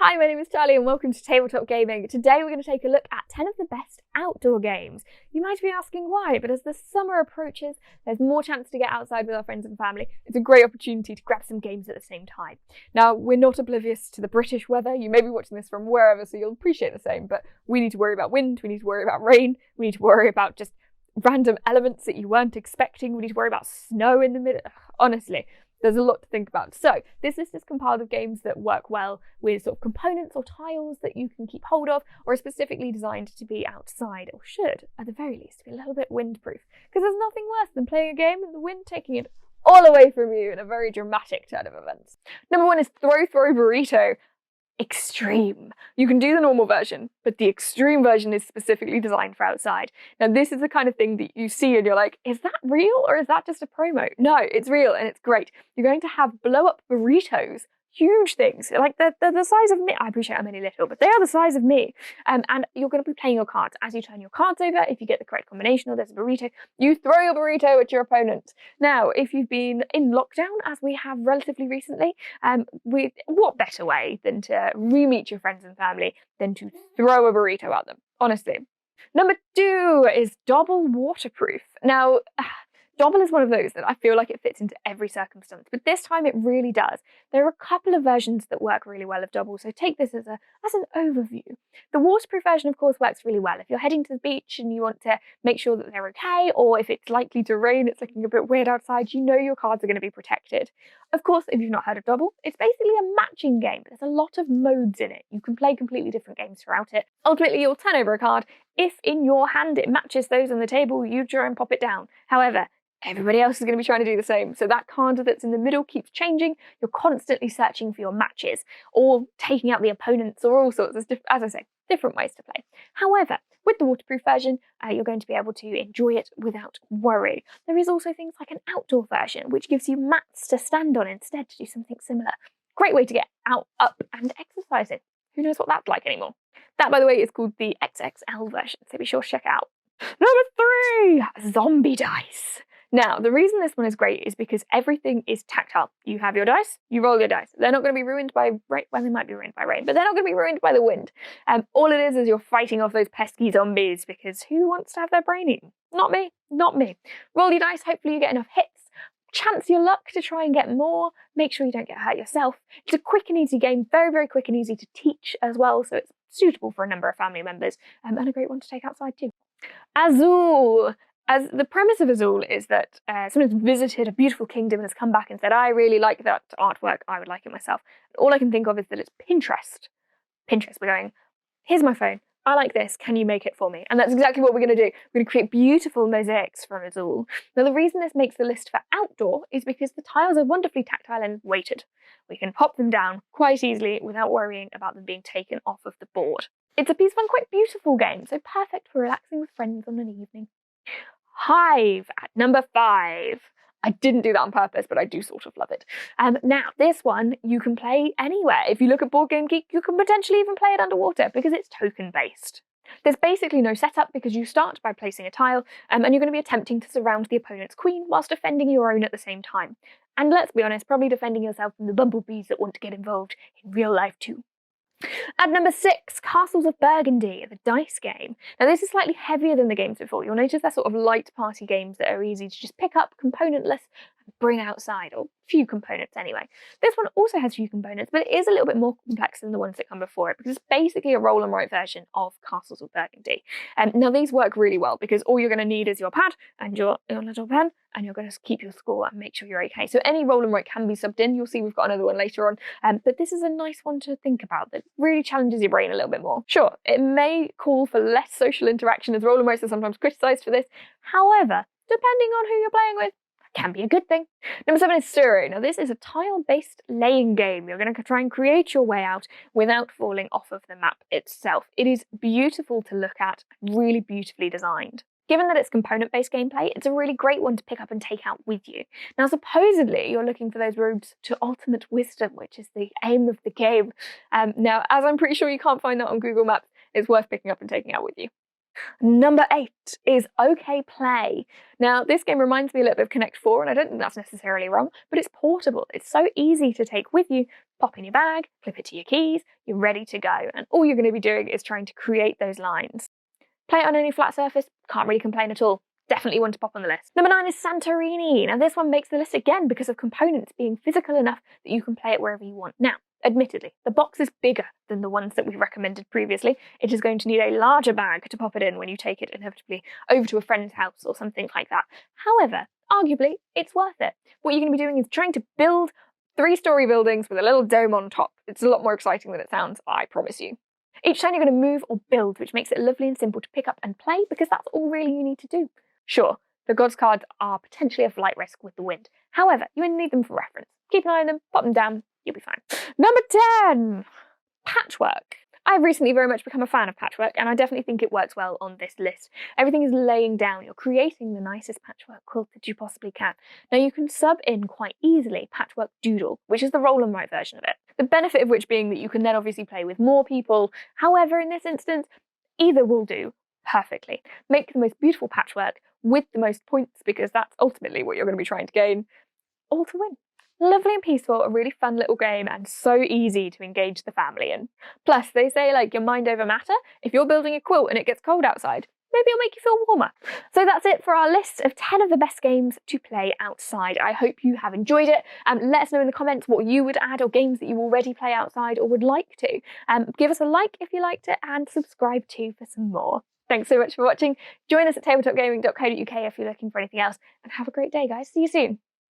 Hi, my name is Charlie and welcome to Tabletop Gaming. Today we're going to take a look at 10 of the best outdoor games. You might be asking why, but as the summer approaches, there's more chance to get outside with our friends and family. It's a great opportunity to grab some games at the same time. Now, we're not oblivious to the British weather. You may be watching this from wherever, so you'll appreciate the same, but we need to worry about wind, we need to worry about rain, we need to worry about just random elements that you weren't expecting, we need to worry about snow in the middle. Honestly, there's a lot to think about. So this list is compiled of games that work well with sort of components or tiles that you can keep hold of, or are specifically designed to be outside, or should, at the very least, be a little bit windproof. Because there's nothing worse than playing a game and the wind taking it all away from you in a very dramatic turn of events. Number one is Throw Burrito. Extreme. You can do the normal version, but the extreme version is specifically designed for outside. Now, this is the kind of thing that you see and you're like, is that real or is that just a promo? No, it's real and it's great. You're going to have blow up burritos, huge things, like they're the size of me. I appreciate I'm only little, but they are the size of me. And you're going to be playing your cards. As you turn your cards over, if you get the correct combination or there's a burrito, you throw your burrito at your opponent. Now, if you've been in lockdown, as we have relatively recently, what better way than to re-meet your friends and family than to throw a burrito at them, honestly. Number two is Double Waterproof. Now, Double is one of those that I feel like it fits into every circumstance, but this time it really does. There are a couple of versions that work really well of Double, so take this as an overview. The waterproof version, of course, works really well. If you're heading to the beach and you want to make sure that they're okay, or if it's likely to rain, it's looking a bit weird outside, you know your cards are going to be protected. Of course, if you've not heard of Double, it's basically a matching game. There's a lot of modes in it. You can play completely different games throughout it. Ultimately, you'll turn over a card. If in your hand it matches those on the table, you draw and pop it down. However, everybody else is going to be trying to do the same. So that card that's in the middle keeps changing. You're constantly searching for your matches or taking out the opponents or all sorts of, as I say, different ways to play. However, with the waterproof version, you're going to be able to enjoy it without worry. There is also things like an outdoor version, which gives you mats to stand on instead to do something similar. Great way to get out, up and exercising. Who knows what that's like anymore? That, by the way, is called the XXL version, so be sure to check it out. Number 3, Zombie Dice. Now, the reason this one is great is because everything is tactile. You have your dice, you roll your dice. They're not going to be ruined by rain. Well, they might be ruined by rain, but they're not going to be ruined by the wind. All it is you're fighting off those pesky zombies, because who wants to have their brain eaten? Not me, not me. Roll your dice, hopefully you get enough hits. Chance your luck to try and get more. Make sure you don't get hurt yourself. It's a quick and easy game, very, very quick and easy to teach as well, so it's suitable for a number of family members, and a great one to take outside too. Azul. As the premise of Azul is that someone's visited a beautiful kingdom and has come back and said, I really like that artwork, I would like it myself. All I can think of is that it's Pinterest. We're going, here's my phone, I like this, can you make it for me? And that's exactly what we're going to do. We're going to create beautiful mosaics from Azul. Now, the reason this makes the list for outdoor is because the tiles are wonderfully tactile and weighted. We can pop them down quite easily without worrying about them being taken off of the board. It's a peaceful and quite beautiful game, so perfect for relaxing with friends on an evening. Hive at number 5. I didn't do that on purpose, but I do sort of love it. Now, this one you can play anywhere. If you look at Board Game Geek, you can potentially even play it underwater because it's token-based. There's basically no setup because you start by placing a tile and you're going to be attempting to surround the opponent's queen whilst defending your own at the same time. And let's be honest, probably defending yourself from the bumblebees that want to get involved in real life too. At number 6, Castles of Burgundy, the dice game. Now, this is slightly heavier than the games before. You'll notice they're sort of light party games that are easy to just pick up, componentless, and bring outside, or few components anyway. This one also has few components, but it is a little bit more complex than the ones that come before it, because it's basically a roll and write version of Castles of Burgundy. Now, these work really well because all you're going to need is your pad and your little pen, and you're going to keep your score and make sure you're okay. So any roll and write can be subbed in. You'll see we've got another one later on. But this is a nice one to think about that really challenges your brain a little bit more. Sure, it may call for less social interaction, as roll and writes are sometimes criticised for this. However, depending on who you're playing with, can be a good thing. Number 7 is Siri. Now, this is a tile-based laying game. You're going to try and create your way out without falling off of the map itself. It is beautiful to look at, really beautifully designed. Given that it's component-based gameplay, it's a really great one to pick up and take out with you. Now, supposedly, you're looking for those roads to ultimate wisdom, which is the aim of the game. Now, as I'm pretty sure you can't find that on Google Maps, it's worth picking up and taking out with you. Number 8 is OK Play. Now, this game reminds me a little bit of Connect 4, and I don't think that's necessarily wrong, but it's portable. It's so easy to take with you. Pop in your bag, clip it to your keys, you're ready to go. And all you're going to be doing is trying to create those lines. Play it on any flat surface, can't really complain at all. Definitely one to pop on the list. Number 9 is Santorini. Now, this one makes the list again because of components being physical enough that you can play it wherever you want. Now, admittedly, the box is bigger than the ones that we recommended previously. It is going to need a larger bag to pop it in when you take it inevitably over to a friend's house or something like that. However, arguably, it's worth it. What you're going to be doing is trying to build 3-story buildings with a little dome on top. It's a lot more exciting than it sounds, I promise you. Each time you're going to move or build, which makes it lovely and simple to pick up and play because that's all really you need to do. Sure, the gods cards are potentially a flight risk with the wind. However, you only need them for reference. Keep an eye on them, pop them down, you'll be fine. Number 10, Patchwork. I've recently very much become a fan of Patchwork, and I definitely think it works well on this list. Everything is laying down. You're creating the nicest patchwork quilt that you possibly can. Now, you can sub in quite easily Patchwork Doodle, which is the roll and write version of it. The benefit of which being that you can then obviously play with more people. However, in this instance, either will do perfectly. Make the most beautiful patchwork with the most points, because that's ultimately what you're going to be trying to gain, all to win. Lovely and peaceful, a really fun little game, and so easy to engage the family in. Plus, they say, like, your mind over matter. If you're building a quilt and it gets cold outside, maybe it'll make you feel warmer. So that's it for our list of 10 of the best games to play outside. I hope you have enjoyed it. Let us know in the comments what you would add, or games that you already play outside or would like to. Give us a like if you liked it, and subscribe too for some more. Thanks so much for watching. Join us at tabletopgaming.co.uk if you're looking for anything else, and have a great day, guys. See you soon.